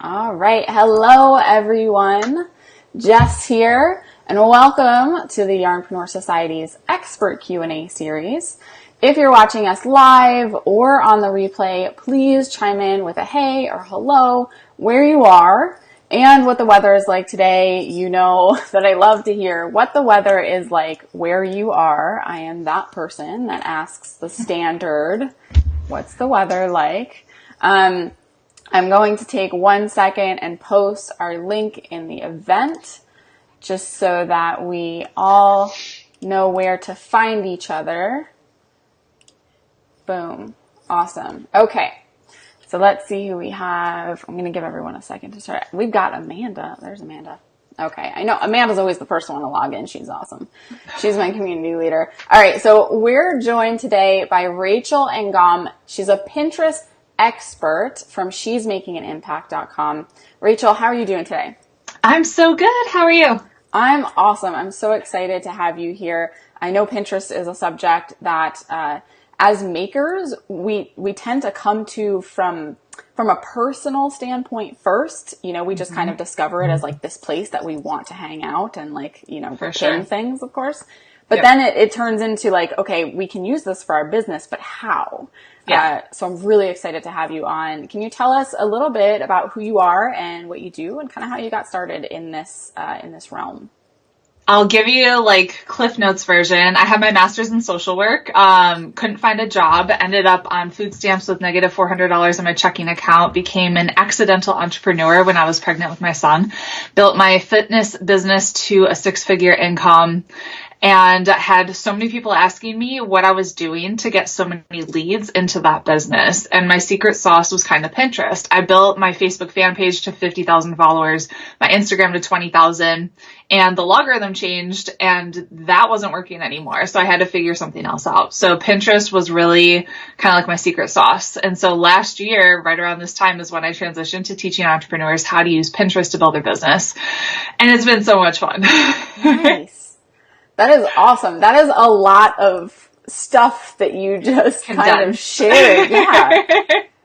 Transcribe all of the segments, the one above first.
All right. Hello, everyone. Jess here, and welcome to the Yarnpreneur Society's Expert Q&A series. If you're watching us live or on the replay, please chime in with a hey or hello where you are and what the weather is like today. You know that I love to hear what the weather is like where you are. I am that person that asks the standard, what's the weather like? I'm going to take 1 second and post our link in the event just so that we all know where to find each other. Boom. Awesome. Okay. So let's see who we have. I'm going to give everyone a second to start. We've got Amanda. There's Amanda. Okay. I know Amanda's always the first one to log in. She's awesome. She's my community leader. All right. So we're joined today by Rachel Ngom. She's a Pinterest expert from she'smakinganimpact.com. Rachel, how are you doing today? I'm so good. How are you? I'm awesome. I'm so excited to have you here. I know Pinterest is a subject that as makers, we tend to come to from a personal standpoint first. You know, we just kind of discover it as like this place that we want to hang out and like, you know, pin things, of course. But then it turns into like, okay, we can use this for our business, but how? Yeah. So I'm really excited to have you on. Can you tell us a little bit about who you are and what you do and kind of how you got started in this realm? I'll give you like Cliff Notes version. I have my master's in social work. Couldn't find a job, ended up on food stamps with negative $400 in my checking account, became an accidental entrepreneur when I was pregnant with my son, built my fitness business to a 6-figure income, and had so many people asking me what I was doing to get so many leads into that business. And my secret sauce was kind of Pinterest. I built my Facebook fan page to 50,000 followers, my Instagram to 20,000, and the logarithm changed and that wasn't working anymore. So I had to figure something else out. So Pinterest was really kind of like my secret sauce. And so last year, right around this time is when I transitioned to teaching entrepreneurs how to use Pinterest to build their business. And it's been so much fun. Nice. That is awesome. That is a lot of stuff that you just kind of shared. Yeah.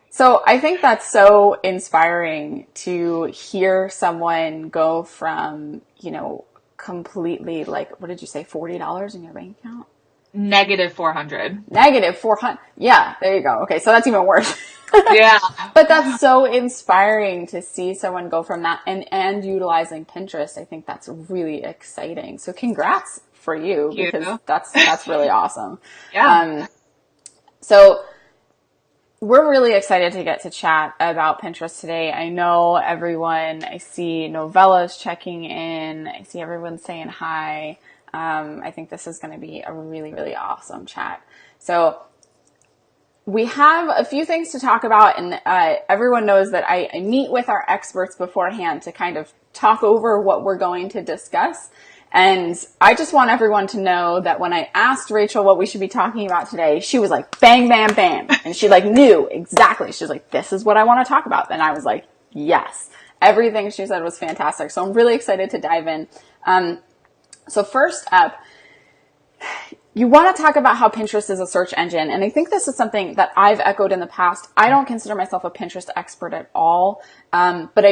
So I think that's so inspiring to hear someone go from, you know, completely like, what did you say, $40 in your bank account? Negative 400. Negative 400. Yeah, there you go. Okay, so that's even worse. Yeah. But that's so inspiring to see someone go from that and utilizing Pinterest. I think that's really exciting. So congrats for you, because that's really awesome. Yeah. So we're really excited to get to chat about Pinterest today. I know everyone, I see novellas checking in. I see everyone saying hi. I think this is going to be a really, really awesome chat. So we have a few things to talk about, and everyone knows that I meet with our experts beforehand to kind of talk over what we're going to discuss. And I just want everyone to know that when I asked Rachel what we should be talking about today, she was like, bang, bam, bam. And she like knew exactly. She's like, this is what I want to talk about. And I was like, yes. Everything she said was fantastic. So I'm really excited to dive in. So first up, you want to talk about how Pinterest is a search engine. And I think this is something that I've echoed in the past. I don't consider myself a Pinterest expert at all. But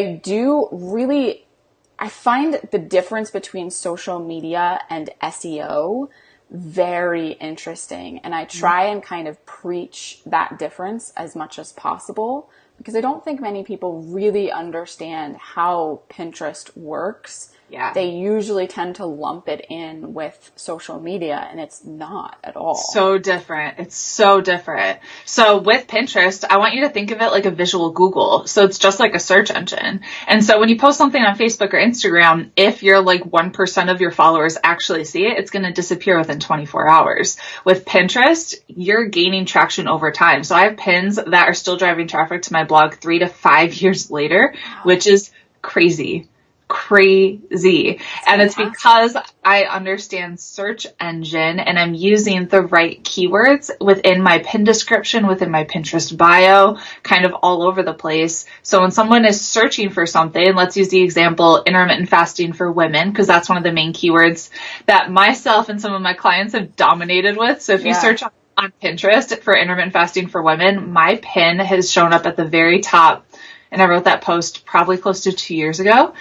I find the difference between social media and SEO very interesting. And I try and kind of preach that difference as much as possible, because I don't think many people really understand how Pinterest works. Yeah. They usually tend to lump it in with social media, and it's not at all. So different. It's so different. So with Pinterest, I want you to think of it like a visual Google. So it's just like a search engine. And so when you post something on Facebook or Instagram, if you're like 1% of your followers actually see it, it's going to disappear within 24 hours. With Pinterest, you're gaining traction over time. So I have pins that are still driving traffic to my blog 3 to 5 years later, which is crazy. And it's because I understand search engine and I'm using the right keywords within my pin description, within my Pinterest bio, kind of all over the place. So when someone is searching for something, let's use the example intermittent fasting for women, because that's one of the main keywords that myself and some of my clients have dominated with. So if you search on Pinterest for intermittent fasting for women, my pin has shown up at the very top And I wrote that post probably close to 2 years ago.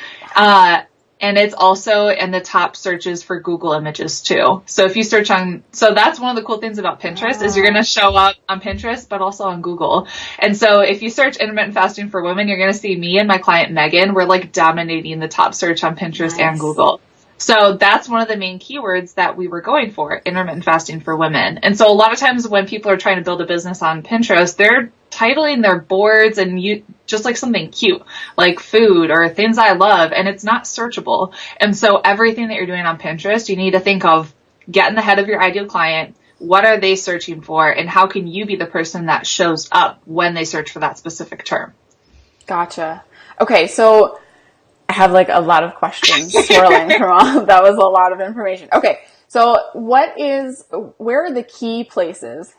And it's also in the top searches for Google images too. So if you search on, so that's one of the cool things about Pinterest is you're going to show up on Pinterest, but also on Google. And so if you search intermittent fasting for women, you're going to see me and my client Megan. We're like dominating the top search on Pinterest and Google. So that's one of the main keywords that we were going for, intermittent fasting for women. And so a lot of times when people are trying to build a business on Pinterest, they're titling their boards and you just like something cute, like food or things I love, and it's not searchable. And so everything that you're doing on Pinterest, you need to think of get in the head of your ideal client. What are they searching for? And how can you be the person that shows up when they search for that specific term? Gotcha. Okay. So I have like a lot of questions swirling from all, that was a lot of information. Okay. So where are the key places,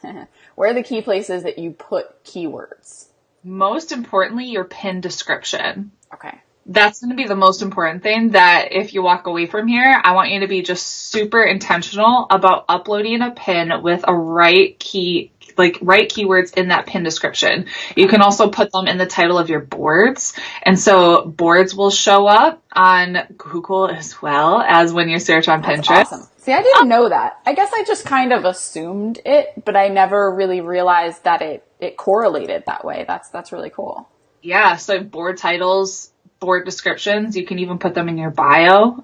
where are the key places that you put keywords? Most importantly, your pin description. Okay. That's going to be the most important thing that if you walk away from here, I want you to be just super intentional about uploading a pin with a right keywords in that pin description. You can also put them in the title of your boards. And so boards will show up on Google as well as when you search on Pinterest. That's awesome. See, I didn't know that. I guess I just kind of assumed it, but I never really realized that it correlated that way. That's really cool. Yeah. So board titles, board descriptions, you can even put them in your bio.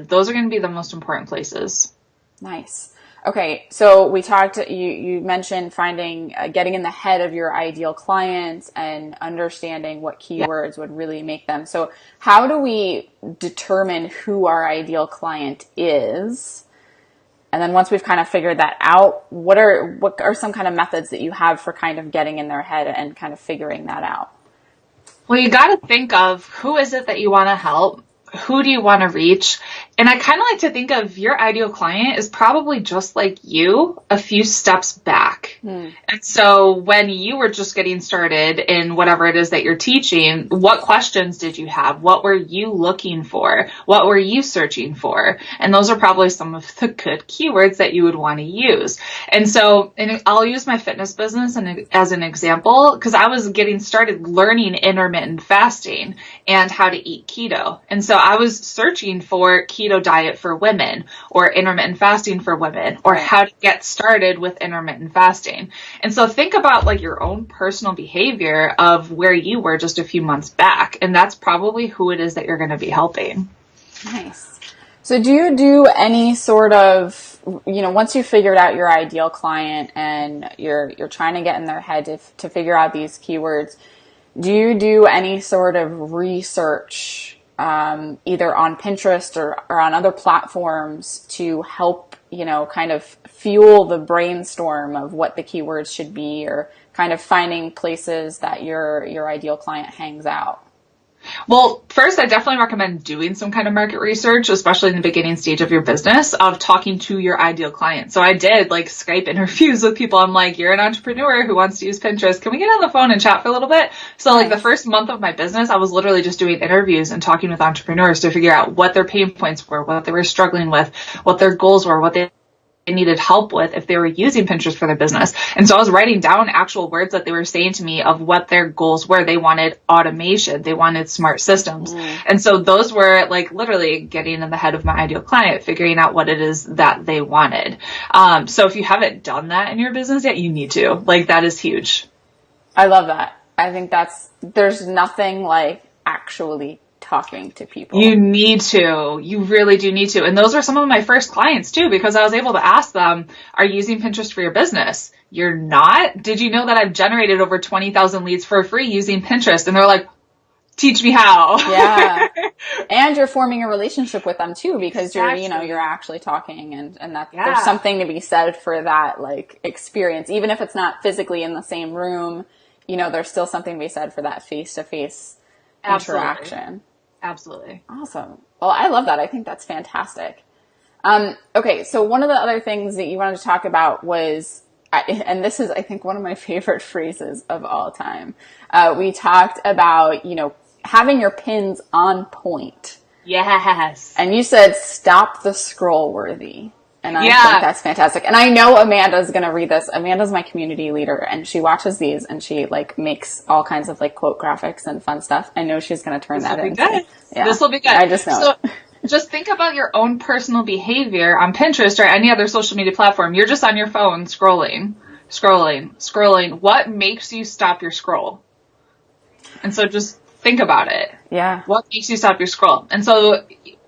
Those are going to be the most important places. Nice. Okay, so we talked, you mentioned getting in the head of your ideal clients and understanding what keywords would really make them. So how do we determine who our ideal client is? And then once we've kind of figured that out, what are some kind of methods that you have for kind of getting in their head and kind of figuring that out? Well, you got to think of who is it that you want to help? Who do you want to reach? And I kind of like to think of your ideal client is probably just like you, a few steps back. And so when you were just getting started in whatever it is that you're teaching, what questions did you have? What were you looking for? What were you searching for? And those are probably some of the good keywords that you would want to use. And so I'll use my fitness business as an example, because I was getting started learning intermittent fasting and how to eat keto. And so I was searching for keto diet for women or intermittent fasting for women or how to get started with intermittent fasting. And so think about like your own personal behavior of where you were just a few months back. And that's probably who it is that you're going to be helping. Nice. So do you do any sort of, once you figured out your ideal client and you're trying to get in their head to figure out these keywords, do you do any sort of research either on Pinterest or on other platforms to help, kind of fuel the brainstorm of what the keywords should be, or kind of finding places that your ideal client hangs out? Well, first, I definitely recommend doing some kind of market research, especially in the beginning stage of your business, of talking to your ideal client. So I did like Skype interviews with people. I'm like, you're an entrepreneur who wants to use Pinterest. Can we get on the phone and chat for a little bit? So like the first month of my business, I was literally just doing interviews and talking with entrepreneurs to figure out what their pain points were, what they were struggling with, what their goals were, what they needed help with if they were using Pinterest for their business. And so I was writing down actual words that they were saying to me of what their goals were. They wanted automation. They wanted smart systems. And so those were like literally getting in the head of my ideal client, figuring out what it is that they wanted. So if you haven't done that in your business yet, you need to. Like, that is huge. I love that. I think there's nothing like actually talking to people. You need to. You really do need to. And those were some of my first clients too, because I was able to ask them, are you using Pinterest for your business? You're not? Did you know that I've generated over 20,000 leads for free using Pinterest? And they're like, teach me how. Yeah. And you're forming a relationship with them too, because you're actually talking and that there's something to be said for that like experience. Even if it's not physically in the same room, there's still something to be said for that face-to-face interaction. Absolutely. Awesome. Well, I love that. I think that's fantastic. Okay. So one of the other things that you wanted to talk about was, and this is, I think, one of my favorite phrases of all time. We talked about, having your pins on point. Yes. And you said, stop the scroll worthy. And I think that's fantastic. And I know Amanda's going to read this. Amanda's my community leader, and she watches these, and she like makes all kinds of like quote graphics and fun stuff. I know she's going to turn that in. Yeah. This will be good. I just know. So just think about your own personal behavior on Pinterest or any other social media platform. You're just on your phone scrolling. What makes you stop your scroll? And so just think about it. Yeah. What makes you stop your scroll? And so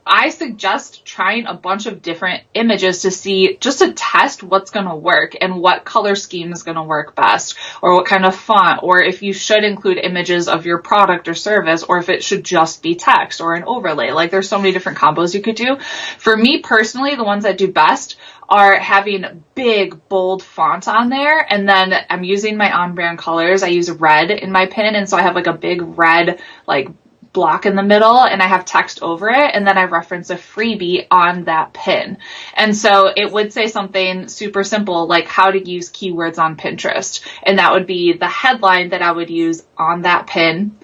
I suggest trying a bunch of different images to see, just to test what's going to work and what color scheme is going to work best, or what kind of font, or if you should include images of your product or service, or if it should just be text or an overlay. Like there's so many different combos you could do. For me personally, the ones that do best are having big, bold font on there. And then I'm using my on-brand colors. I use red in my pin. And so I have like a big red, like block in the middle, and I have text over it, and then I reference a freebie on that pin. And so it would say something super simple like how to use keywords on Pinterest, and that would be the headline that I would use on that pin.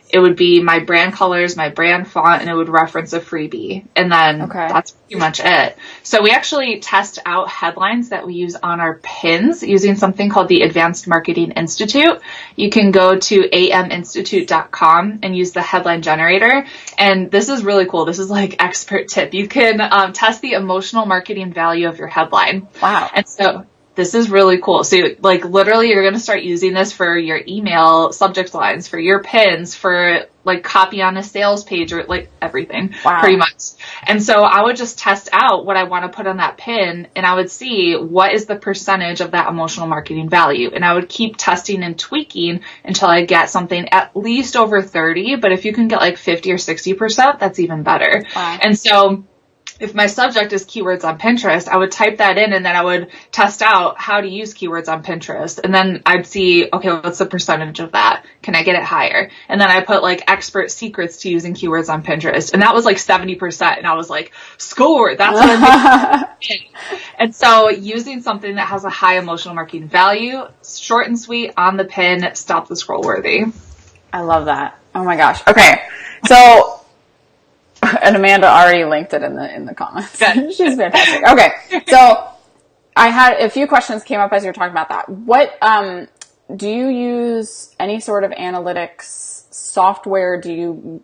It would be my brand colors, my brand font, and it would reference a freebie. And then that's pretty much it. So we actually test out headlines that we use on our pins using something called the Advanced Marketing Institute. You can go to aminstitute.com and use the headline generator. And this is really cool. This is like expert tip. You can test the emotional marketing value of your headline. Wow. And so this is really cool. So like literally you're going to start using this for your email subject lines, for your pins, for like copy on a sales page, or like everything pretty much. And so I would just test out what I want to put on that pin, and I would see what is the percentage of that emotional marketing value. And I would keep testing and tweaking until I get something at least over 30. But if you can get like 50 or 60%, that's even better. Wow. And so if my subject is keywords on Pinterest, I would type that in, and then I would test out how to use keywords on Pinterest. And then I'd see, okay, what's the percentage of that? Can I get it higher? And then I put like expert secrets to using keywords on Pinterest. And that was like 70%. And I was like, score, that's what I'm doing. And so using something that has a high emotional marketing value, short and sweet on the pin, stop the scroll worthy. I love that. Oh my gosh. Okay. So, and Amanda already linked it in the comments. Good. She's fantastic. Okay. So I had a few questions came up as you were talking about that. What, do you use any sort of analytics software? Do you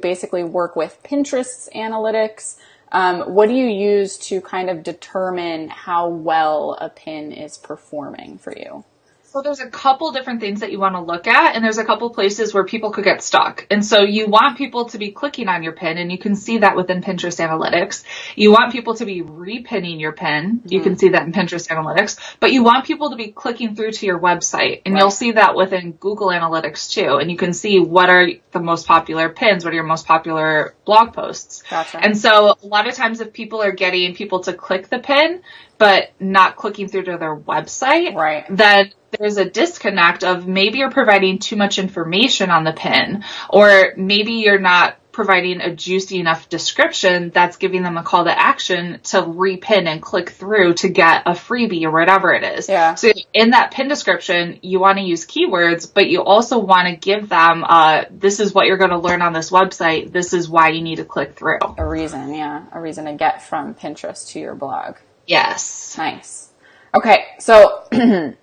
basically work with Pinterest's analytics? What do you use to kind of determine how well a pin is performing for you? So there's a couple different things that you want to look at, and there's a couple places where people could get stuck. And so you want people to be clicking on your pin, and you can see that within Pinterest analytics. You want people to be repinning your pin. You can see that in Pinterest analytics, but you want people to be clicking through to your website, and you'll see that within Google Analytics too. And you can see what are the most popular pins, what are your most popular blog posts. Gotcha. And so a lot of times if people are getting people to click the pin, but not clicking through to their website, then there's a disconnect of maybe you're providing too much information on the pin, or maybe you're not providing a juicy enough description that's giving them a call to action to repin and click through to get a freebie or whatever it is. Yeah. So in that pin description, you want to use keywords, but you also want to give them, this is what you're going to learn on this website. This is why you need to click through. A reason to get from Pinterest to your blog. Yes. Nice. Okay, so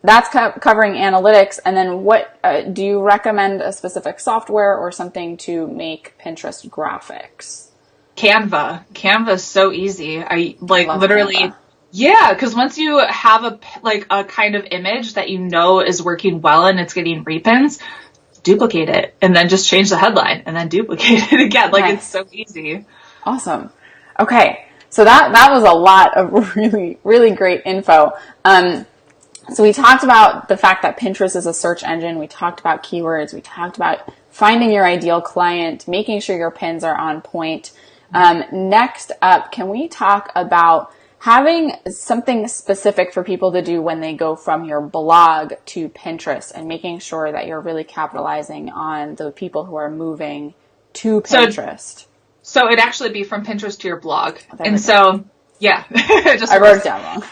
that's covering analytics. And then what do you recommend a specific software or something to make Pinterest graphics? Canva. Canva is so easy. I like literally. Canva. Yeah, because once you have a kind of image that you know is working well and it's getting repins, duplicate it and then just change the headline and then duplicate it again. Like It's so easy. Awesome. Okay. So that was a lot of really, really great info. So we talked about the fact that Pinterest is a search engine. We talked about keywords. We talked about finding your ideal client, making sure your pins are on point. Next up, can we talk about having something specific for people to do when they go from your blog to Pinterest, and making sure that you're really capitalizing on the people who are moving to Pinterest? So it'd actually be from Pinterest to your blog. And so, yeah. I wrote it down wrong.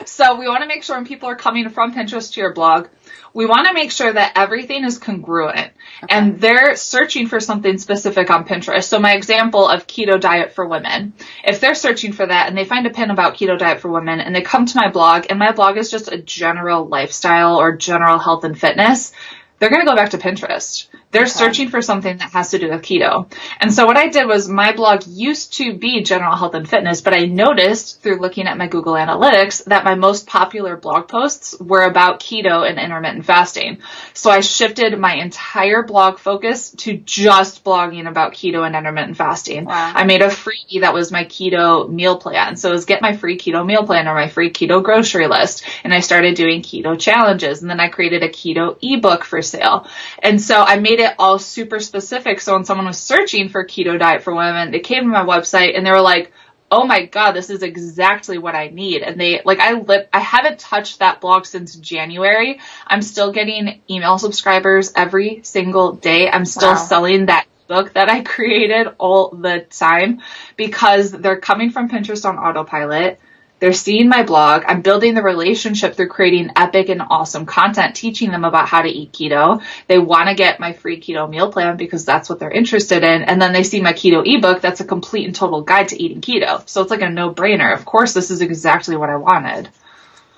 So we want to make sure when people are coming from Pinterest to your blog, we want to make sure that everything is congruent and they're searching for something specific on Pinterest. So my example of keto diet for women, if they're searching for that and they find a pin about keto diet for women and they come to my blog and my blog is just a general lifestyle or general health and fitness, they're going to go back to Pinterest. They're searching for something that has to do with keto. And so what I did was my blog used to be general health and fitness, but I noticed through looking at my Google Analytics that my most popular blog posts were about keto and intermittent fasting. So I shifted my entire blog focus to just blogging about keto and intermittent fasting. Wow. I made a freebie that was my keto meal plan. So it was get my free keto meal plan or my free keto grocery list. And I started doing keto challenges. And then I created a keto ebook for sale. And so I made it all super specific. So when someone was searching for keto diet for women, they came to my website and they were like, oh my God, this is exactly what I need. And they like, I haven't touched that blog since January. I'm still getting email subscribers every single day. I'm still selling that book that I created all the time because they're coming from Pinterest on autopilot. They're seeing my blog. I'm building the relationship through creating epic and awesome content, teaching them about how to eat keto. They want to get my free keto meal plan because that's what they're interested in. And then they see my keto ebook. That's a complete and total guide to eating keto. So it's like a no-brainer. Of course, this is exactly what I wanted.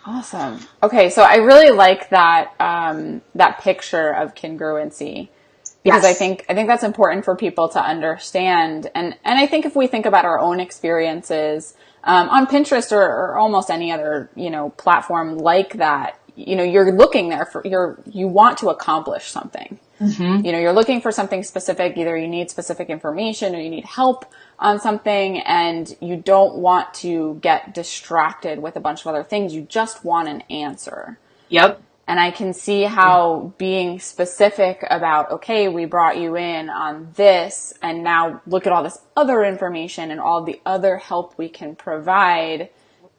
Awesome. Okay. So I really like that, that picture of congruency. Because I think that's important for people to understand. And I think if we think about our own experiences, on Pinterest or almost any other, platform like that, you're looking there you want to accomplish something. Mm-hmm. You're looking for something specific. Either you need specific information or you need help on something and you don't want to get distracted with a bunch of other things. You just want an answer. Yep. And I can see how being specific about, okay, we brought you in on this, and now look at all this other information and all the other help we can provide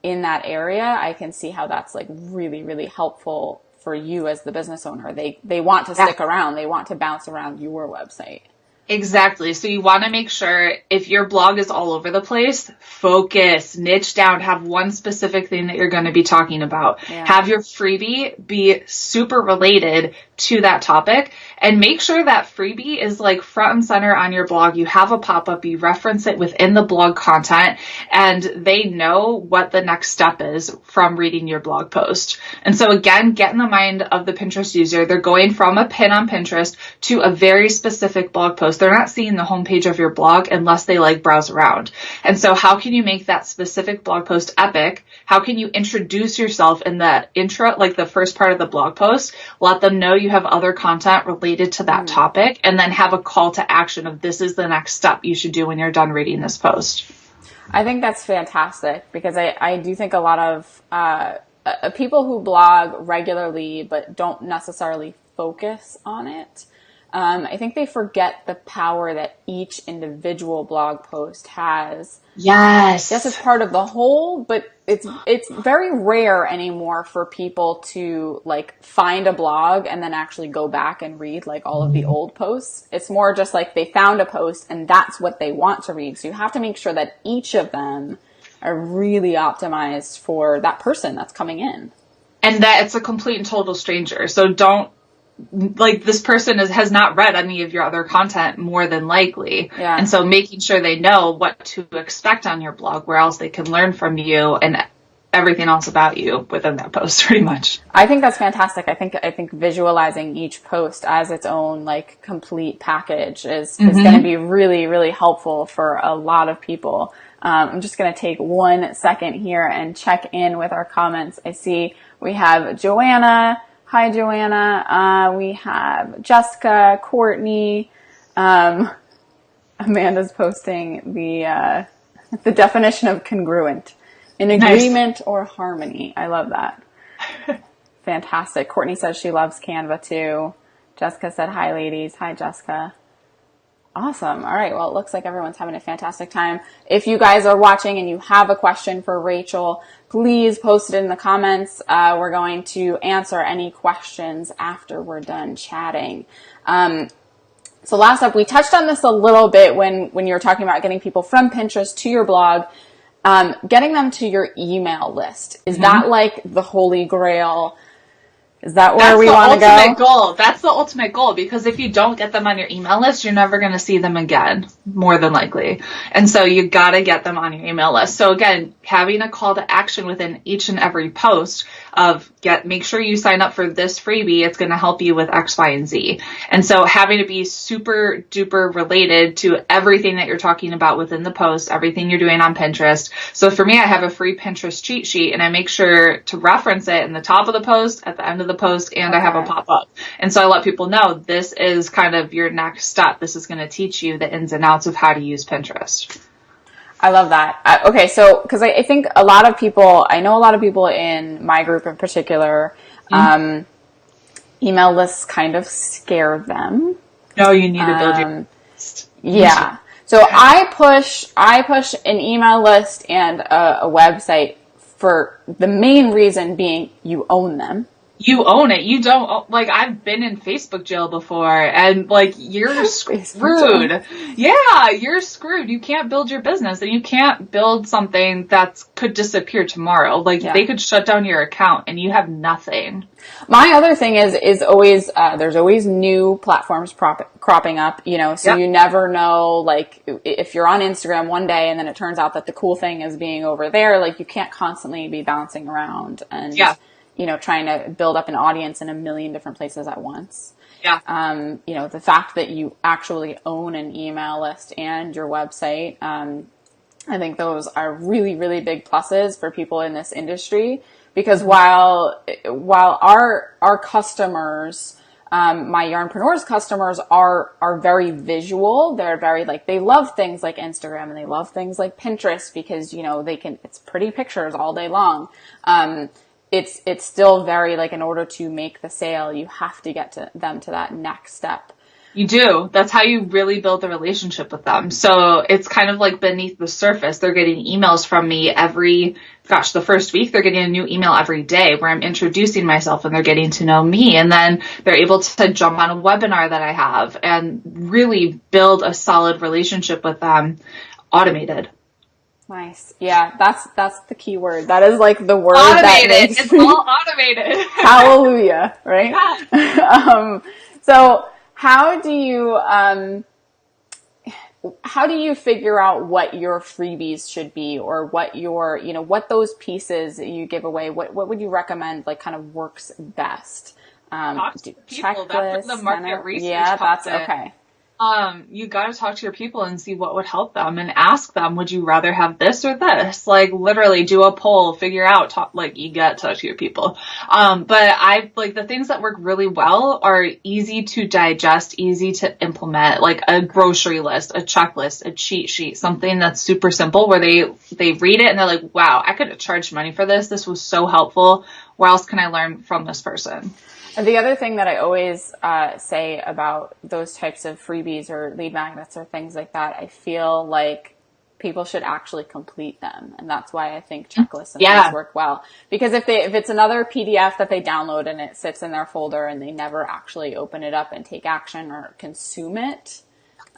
in that area. I can see how that's like really, really helpful for you as the business owner. They want to stick around. They want to bounce around your website. Exactly. So you want to make sure if your blog is all over the place, focus, niche down, have one specific thing that you're going to be talking about. Yeah. Have your freebie be super related to that topic and make sure that freebie is like front and center on your blog. You have a pop-up, you reference it within the blog content and they know what the next step is from reading your blog post. And so again, get in the mind of the Pinterest user. They're going from a pin on Pinterest to a very specific blog post. They're not seeing the homepage of your blog unless they like browse around. And so how can you make that specific blog post epic? How can you introduce yourself in that intro, like the first part of the blog post? Let them know you have other content related to that topic and then have a call to action of this is the next step you should do when you're done reading this post. I think that's fantastic because I do think a lot of people who blog regularly but don't necessarily focus on it, I think they forget the power that each individual blog post has. Yes. Yes, it's part of the whole, but it's very rare anymore for people to like find a blog and then actually go back and read like all of the old posts. It's more just like they found a post and that's what they want to read. So you have to make sure that each of them are really optimized for that person that's coming in. And that it's a complete and total stranger. So don't, like this person has not read any of your other content more than likely. Yeah. And so making sure they know what to expect on your blog, where else they can learn from you and everything else about you within that post pretty much. I think that's fantastic. I think visualizing each post as its own like complete package is going to be really, really helpful for a lot of people. I'm just going to take 1 second here and check in with our comments. I see we have Joanna. Hi, Joanna. We have Jessica, Courtney. Amanda's posting the definition of congruent. In agreement or harmony. I love that. Fantastic. Courtney says she loves Canva too. Jessica said, hi, ladies. Hi, Jessica. Awesome. All right. Well, it looks like everyone's having a fantastic time. If you guys are watching and you have a question for Rachel, please post it in the comments. We're going to answer any questions after we're done chatting. So last up, we touched on this a little bit when you were talking about getting people from Pinterest to your blog. Getting them to your email list. Is that like the holy grail? Is that where we want to go? That's the ultimate goal. That's the ultimate goal, because if you don't get them on your email list, you're never going to see them again, more than likely. And so you got to get them on your email list. So again, having a call to action within each and every post of make sure you sign up for this freebie. It's going to help you with X, Y, and Z. And so having to be super duper related to everything that you're talking about within the post, everything you're doing on Pinterest. So for me, I have a free Pinterest cheat sheet, and I make sure to reference it in the top of the post, at the end of the post, and I have a pop-up. And so I let people know this is kind of your next step. This is going to teach you the ins and outs of how to use Pinterest. I love that. Okay, so because I think I know a lot of people in my group in particular, email lists kind of scare them. No, you need to build your list. Yeah. So I push an email list and a website for the main reason being you own them. You own it. You don't, like, I've been in Facebook jail before, and like, you're screwed. Yeah, you're screwed. You can't build your business, and you can't build something that could disappear tomorrow. Like, they could shut down your account and you have nothing. My other thing is always, there's always new platforms cropping up, so you never know, like, if you're on Instagram one day and then it turns out that the cool thing is being over there, like, you can't constantly be bouncing around and, trying to build up an audience in a million different places at once. Yeah. The fact that you actually own an email list and your website, I think those are really, really big pluses for people in this industry, because while our customers, my Yarnpreneurs customers are very visual, they're very they love things like Instagram and they love things like Pinterest because, it's pretty pictures all day long. It's still very in order to make the sale, you have to get them to that next step. You do. That's how you really build the relationship with them. So it's kind of like beneath the surface. They're getting emails from me the first week, they're getting a new email every day where I'm introducing myself and they're getting to know me. And then they're able to jump on a webinar that I have and really build a solid relationship with them, automated. Nice. Yeah, that's the key word. That is the word automated. That makes it's all automated. Hallelujah, right? Yeah. So how do you figure out what your freebies should be, or what your, what those pieces you give away, what would you recommend, kind of works best? Talk to people. Checklist, that's the market research. Yeah, that's okay. You got to talk to your people and see what would help them and ask them, would you rather have this or this? Literally do a poll, figure out, you got to talk to your people. But the things that work really well are easy to digest, easy to implement, like a grocery list, a checklist, a cheat sheet, something that's super simple where they read it and they're like, wow, I could have charged money for this. This was so helpful. Where else can I learn from this person? And the other thing that I always say about those types of freebies or lead magnets or things like that, I feel like people should actually complete them. And that's why I think checklists and things work well. Because if it's another PDF that they download and it sits in their folder and they never actually open it up and take action or consume it,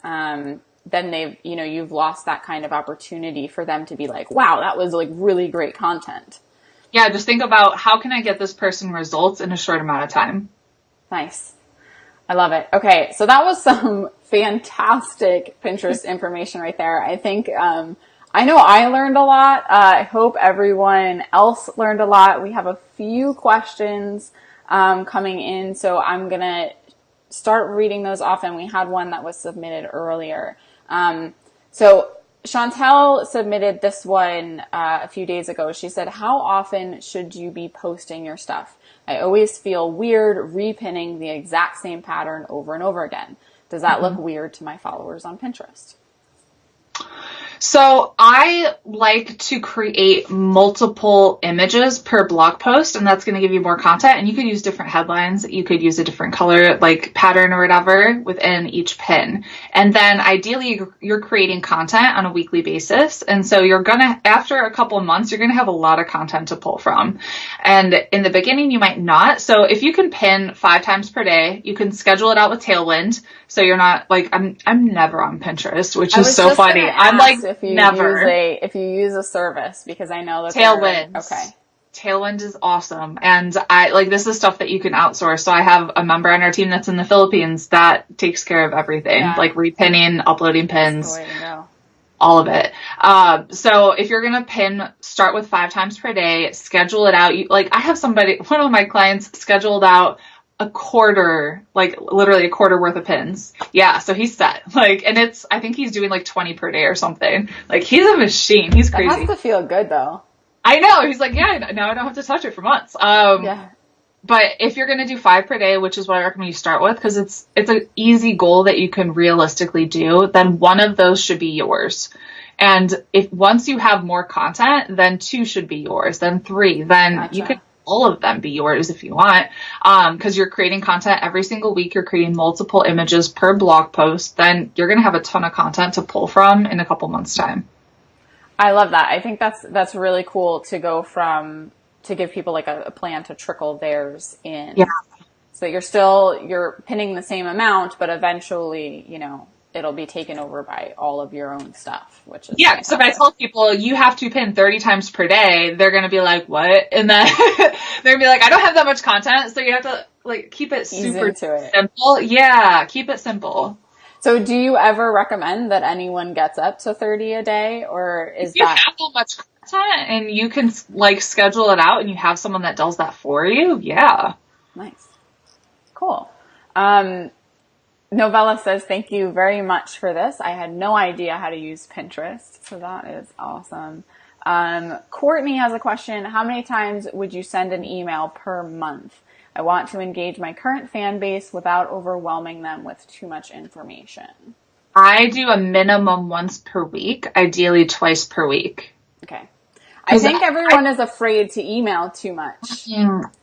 then you've lost that kind of opportunity for them to be like, wow, that was really great content. Yeah, just think about how can I get this person results in a short amount of time. Nice. I love it. Okay, so that was some fantastic Pinterest information right there. I think, I know I learned a lot. I hope everyone else learned a lot. We have a few questions coming in, so I'm going to start reading those off, and we had one that was submitted earlier. So Chantel submitted this one a few days ago. She said, how often should you be posting your stuff? I always feel weird repinning the exact same pattern over and over again. Does that look weird to my followers on Pinterest? So I like to create multiple images per blog post, and that's going to give you more content. And you could use different headlines. You could use a different color, pattern or whatever within each pin. And then ideally you're creating content on a weekly basis. And so after a couple of months, you're going to have a lot of content to pull from. And in the beginning, you might not. So if you can pin 5 times per day, you can schedule it out with Tailwind. So you're not I'm never on Pinterest, which is so funny. I'm if you Never. use a service, because I know that Tailwind. Okay. Tailwind is awesome. And this is stuff that you can outsource. So I have a member on our team that's in the Philippines that takes care of everything, like repinning, uploading pins, That's the way to go. all of it. So if you're going to pin, start with 5 times per day, schedule it out. I have one of my clients scheduled out a quarter, literally a quarter worth of pins. Yeah. So he's set. And I think he's doing 20 per day or something. He's a machine. He's crazy. That has to feel good though. I know. He's like, yeah, now I don't have to touch it for months. But if you're going to do 5 per day, which is what I recommend you start with, because it's an easy goal that you can realistically do, then one of those should be yours. And if once you have more content, then 2 should be yours, then 3, then you can all of them be yours if you want. Because you're creating content every single week, you're creating multiple images per blog post, then you're going to have a ton of content to pull from in a couple months' time. I love that. I think that's really cool to go from, to give people a plan to trickle theirs in. Yeah. So you're pinning the same amount, but eventually, it'll be taken over by all of your own stuff, which is fantastic. So if I tell people you have to pin 30 times per day, they're going to be like, what? And then they're going to be like, I don't have that much content. So you have to keep it super simple. Yeah. Keep it simple. So do you ever recommend that anyone gets up to 30 a day, or is if you have that much content and you can schedule it out and you have someone that does that for you? Yeah. Nice. Cool. Novella says, thank you very much for this. I had no idea how to use Pinterest. So that is awesome. Courtney has a question. How many times would you send an email per month? I want to engage my current fan base without overwhelming them with too much information. I do a minimum once per week, ideally twice per week. Okay. I think everyone is afraid to email too much.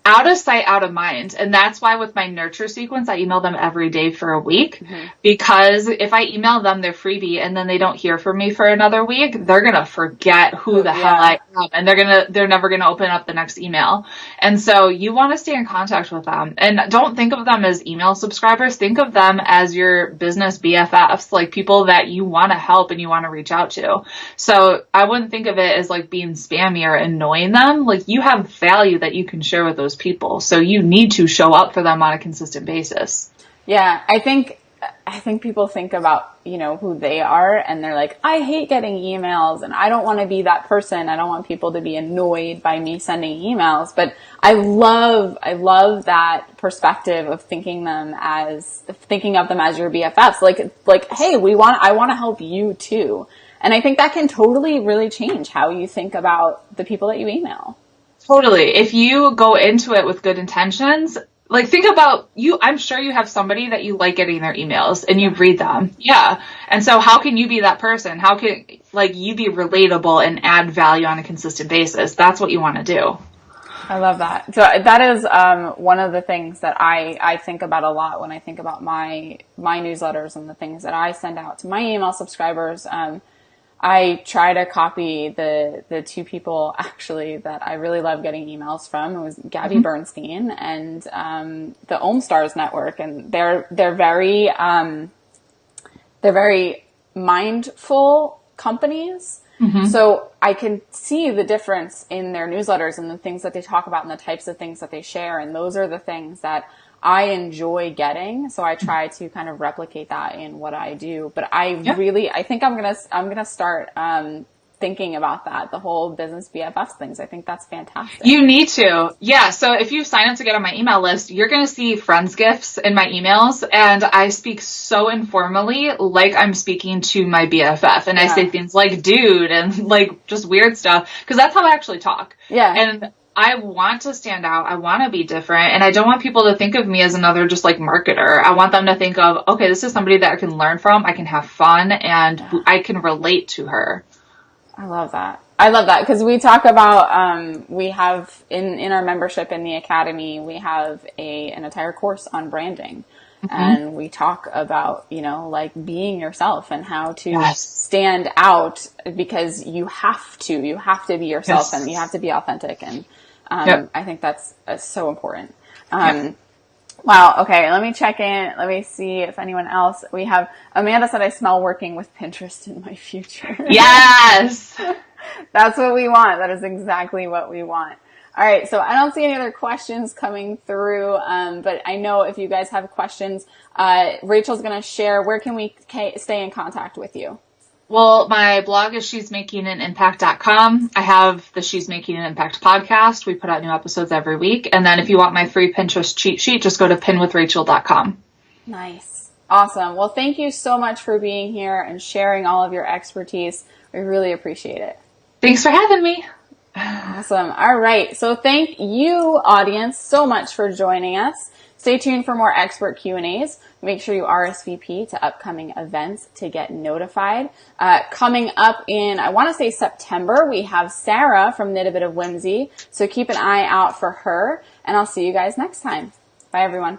Out of sight, out of mind. And that's why with my nurture sequence, I email them every day for a week. Because if I email them their freebie and then they don't hear from me for another week, they're going to forget who the hell I am. And they're never going to open up the next email. And so you want to stay in contact with them. And don't think of them as email subscribers. Think of them as your business BFFs, people that you want to help and you want to reach out to. So I wouldn't think of it as being spammy or annoying them. You have value that you can share with those people. So you need to show up for them on a consistent basis. Yeah. I think people think about, who they are, and they're like, I hate getting emails and I don't want to be that person. I don't want people to be annoyed by me sending emails. But I love that perspective of thinking of them as your BFFs. Hey, I want to help you too. And I think that can totally really change how you think about the people that you email. Totally. If you go into it with good intentions, think about you. I'm sure you have somebody that you like getting their emails and you read them. Yeah. And so how can you be that person? How can you be relatable and add value on a consistent basis? That's what you want to do. I love that. So that is one of the things that I think about a lot when I think about my newsletters and the things that I send out to my email subscribers. I try to copy the 2 people actually that I really love getting emails from. It was Gabby Bernstein and the OmStars Network, and they're very mindful companies. So I can see the difference in their newsletters and the things that they talk about and the types of things that they share, and those are the things that I enjoy getting. So I try to kind of replicate that in what I do. But I think I'm going to start, thinking about that, the whole business BFFs things. I think that's fantastic. You need to. Yeah. So if you sign up to get on my email list, you're going to see friends gifts in my emails. And I speak so informally, like I'm speaking to my BFF. And I say things like dude and just weird stuff. Cause that's how I actually talk. Yeah. And I want to stand out. I want to be different. And I don't want people to think of me as another just marketer. I want them to think of, okay, this is somebody that I can learn from. I can have fun and I can relate to her. I love that. Because we talk about, we have in our membership in the Academy, we have an entire course on branding. And we talk about, being yourself and how to stand out, because you have to be yourself and you have to be authentic. And I think that's so important. Wow. Okay. Let me check in. Let me see if anyone else. We have Amanda said, I smell working with Pinterest in my future. Yes. That's what we want. That is exactly what we want. All right. So I don't see any other questions coming through. But I know if you guys have questions, Rachel's going to share. Where can we stay in contact with you? Well, my blog is shesmakinganimpact.com. I have the She's Making an Impact podcast. We put out new episodes every week. And then if you want my free Pinterest cheat sheet, just go to pinwithrachel.com. Nice. Awesome. Well, thank you so much for being here and sharing all of your expertise. We really appreciate it. Thanks for having me. Awesome. All right. So thank you, audience, so much for joining us. Stay tuned for more expert Q&As. Make sure you RSVP to upcoming events to get notified. Coming up in, I want to say September, we have Sarah from Knit a Bit of Whimsy. So keep an eye out for her, and I'll see you guys next time. Bye, everyone.